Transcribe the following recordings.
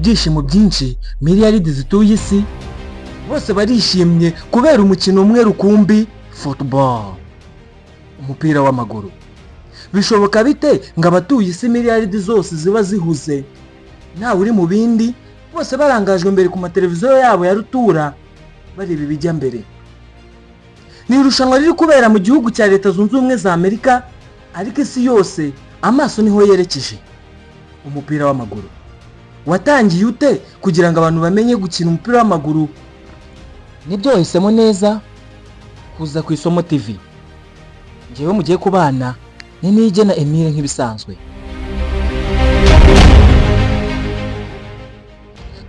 byishimo byinshi miliyaridi zituye isi bose barishimye kubera umukino umwe rukumbi, football, umupira w'amaguru. Bishoboka bite ngo abatuye isi miliyaridi zose ziba zihuze nta uri mu bindi, bose barangajwe imbere ku mateleviziyo yabo ya rutura bareba ibijya mbere? Ni irushanwa riri kubera mu gihugu cya Leta Zunze Ubumwe za Amerika, ariko isi yose amaso niho yerekeje. Umupira w'amaguru watangiye ute kugira ngo abantu bamenye gukina umupira w'amaguru? Nibyo wahisemo neza kuza ku ISOMO TV. Ngewe mugiye kubana ni Nigena Emile nk'ibisanzwe.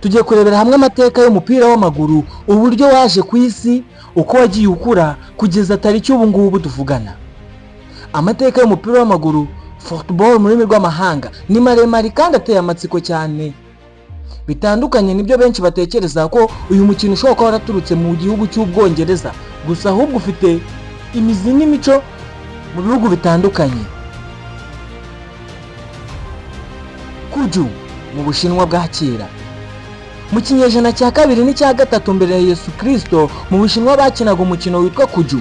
Tugiye kurebera hamwe amateka y'umupira w'amaguru, uburyo waje ku isi, uko wagiye ukura kugeza tariki ubu ngubu tuvugana. Amateka y'umupira w'amaguru, football mu rurimi rw'amahanga, ni maremare kandi ateye amatsiko cyane. Bitandukanye nibyo benshi batekereza ko uyu mukino ushobora kuba waraturutse mu gihugu cy'Ubwongereza, gusa ahubwo ufite imizi n'imico mu bihugu bitandukanye. Kuju mu Bushinwa bwa kera. Mu kinyejana cya kabiri n'icya gatatu mbere ya Yesu Kristo, mu Bushinwa bakinaga umukino witwa kuju.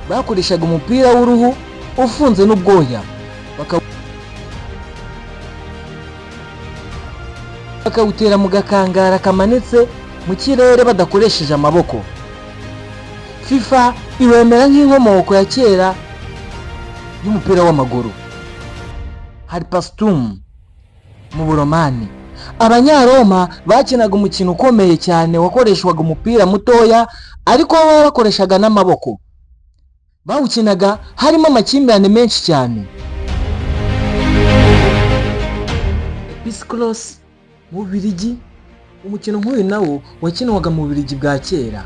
Bakoreshaga umupira w'uruhu ufunze n'ubwoya, bakawutera mu gakangara kamanitse mu kirere badakoresheje amaboko. Fifa iwemera nk'inkomoko ya kera y'umupira w'amaguru. Hari pastum mu Buromani. Abanyaroma bakinaga umukino ukomeye cyane wakoreshwaga umupira mutoya ariko baba bakoreshaga n'amaboko. Bawukinaga harimo amakimbirane menshi cyane. Episclos mu Bubiligi, umukino nk'uyu nawo wakinwaga mu Bubiligi bwa kera.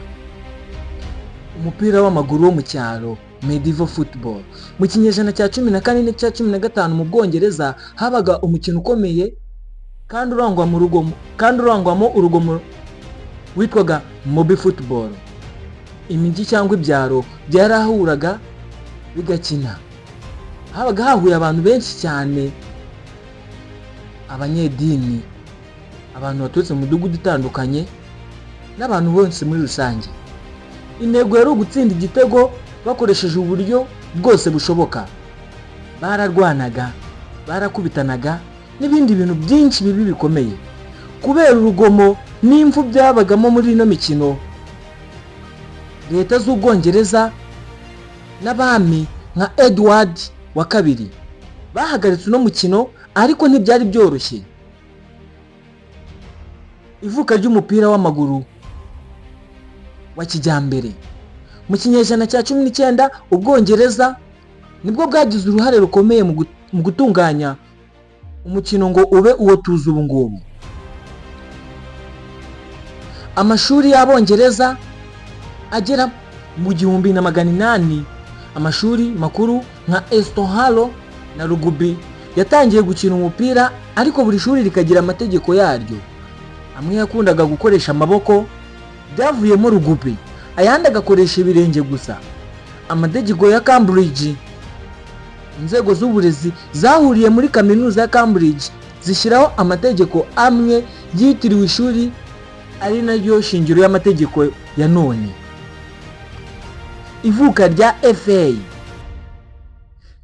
Umupira w'amaguru wo mu cyaro, medieval football. Mu kinyejana cya 14 n'icya 15 mu Bwongereza habaga umukino ukomeye kandi urangwamo urugomo witwaga mob football. Imijyi cyangwa ibyaro byarahuraga bigakina. Habaga hahuye abantu benshi cyane, abanyedini, abantu baturutse mu midugudu itandukanye n'abantu bose muri rusange. Intego yari ugutsinda igitego bakoresheje uburyo bwose bushoboka. Bararwanaga, barakubitanaga n'ibindi bintu byinshi bibi bikomeye. Kubera urugomo n'imfu byabagamo muri ino mikino, Leta z'Ubwongereza n'abami nka Edward wa kabiri bahagaritse uno mukino, ariko ntibyari byoroshye. Ivuka ry'umupira w'amaguru wa kijyambere. Mu kinyejana cya 19 Ubwongereza nibwo bwagize uruhare rukomeye mu gutunganya umukino ngo ube uwo tuzi ubu ngubu. Amashuri y'Abongereza agera mu 1800, amashuri makuru nka Eton Hall na Rugby yatangiye gukina umupira, ariko buri shuri rikagira amategeko yaryo. Amwe yakundaga gukoresha amaboko, byavuyemo Rugby, ayandi agakoresha ibirenge gusa. Amategeko ya Cambridge, inzego z'uburezi zahuriye muri kaminuza ya Cambridge zishyiraho amategeko amwe yitiriwe ishuri, ari naryo shingiro y'amategeko ya none. Ivuka rya FA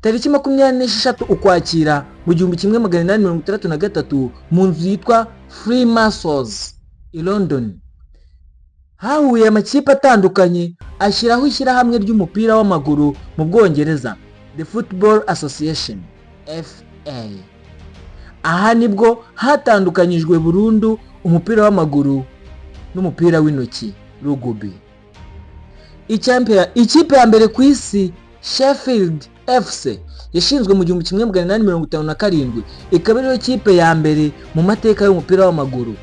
tariki 26 Ukwakira mu 1863 mu nzu yitwa Freemasons i London. Hahuye amakipe atandukanye ashyiraho ishyirahamwe ry'umupira w'amaguru mu Bwongereza, The Football Association, FA. Aha nibwo hatandukanyijwe burundu umupira w'amaguru n'umupira w'intoki, Rugby. Ikipe ya mbere ku isi, Sheffield FC, yashinzwe mu 1857, ikaba ariyo kipe ya mbere mu mateka y'umupira w'amaguru.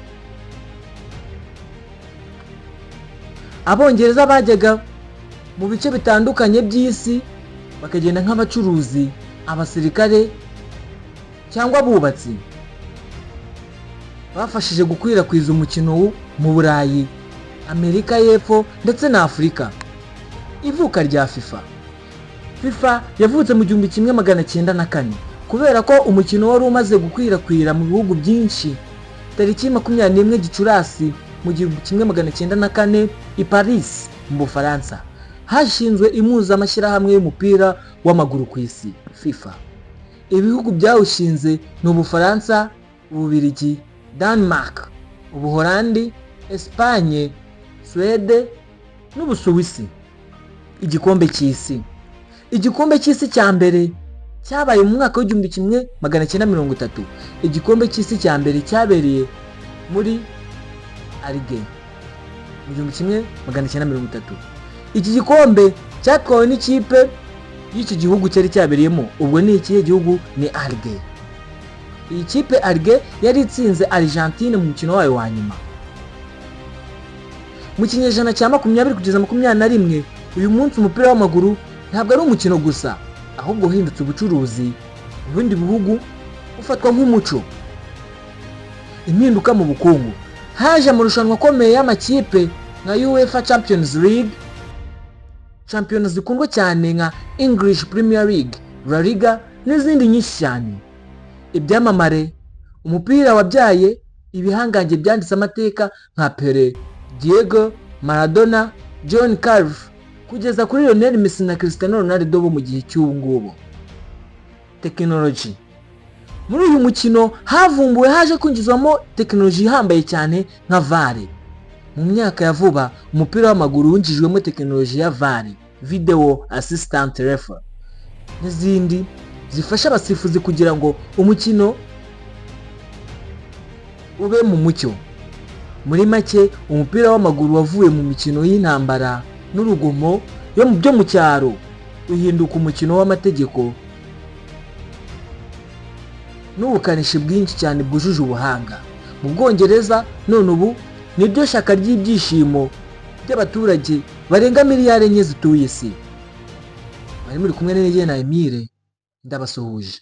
Abongereza bajyaga mu bice bitandukanye by'isi, bakagenda nk'abacuruzi, abasirikare cyangwa abubatsi. Bafashije gukwirakwiza umukino mu Burayi, Amerika y'Epfo ndetse na Afurika. Ivuka rya FIFA yavutse mu 1904 kubera ko umukino wari umaze gukwirakwira mu bihugu byinshi tariki 21 Gicurasi mu 1904 i Paris mu Bufaransa hashinzwe impuzamashyirahamwe y'umupira w'amaguru ku isi FIFA. Ibihugu byawushinze ni Ubufaransa, Ububiligi, Denmark, Ubuholandi, Espagne, Suède n'Ubusuwisi. Igikombe cy'isi cya mbere cyabaye mu mwaka w'1930. Igikombe cy'isi cya mbere cyabereye muri Alger mu 1930. Iki gikombe cyatwawe n'ikipe y'iki gihugu cyari cyabereyemo. Ubwo ni ikihe gihugu? Ni Alger. Iyi kipe Alger yari itsinze Argentine mu mukino wayo wa nyuma. Mu kinyejana cya 20 kugeza 21 uyu munsi umupira w'amaguru ntabwo ari umukino gusa, ahubwo uhindutse ubucuruzi mu bindi bihugu, ufatwa nk'umuco. Impinduka mu bukungu: haje amarushanwa akomeye y'amakipe nka UEFA Champions League, shampiyona zikundwa cyane nka English Premier League, La Liga n'izindi nyinshi cyane. Ibyamamare: umupira wabyaye ibihangange byanditse amateka nka Pele, Diego Maradona, John Calv kugeza kuri Lionel Messi na Cristiano Ronaldo bo mu gihe cy'ubu ngubu. Technology: muri uyu mukino haje kwinjizwamo tekinoloji ihambaye cyane nka VAR. Mu myaka ya vuba umupira w'amaguru winjijwemo tekinoloji ya VAR, Video Assistant Referee, n'izindi zifasha abasifuzi kugira ngo umukino ube mu mucyo. Muri make umupira w'amaguru wavuye mu mikino y'intambara n'urugomo byo mu cyaro uhinduka umukino w'amategeko n'ubukanishi bwinshi cyane bwujuje ubuhanga. Mu Bwongereza none ubu niryo shaka ry'ibyishimo by'abaturage barenga miliyari 4 zituye isi. Bari muri kumwe n'Engeye na Emile, ndabasuhuje.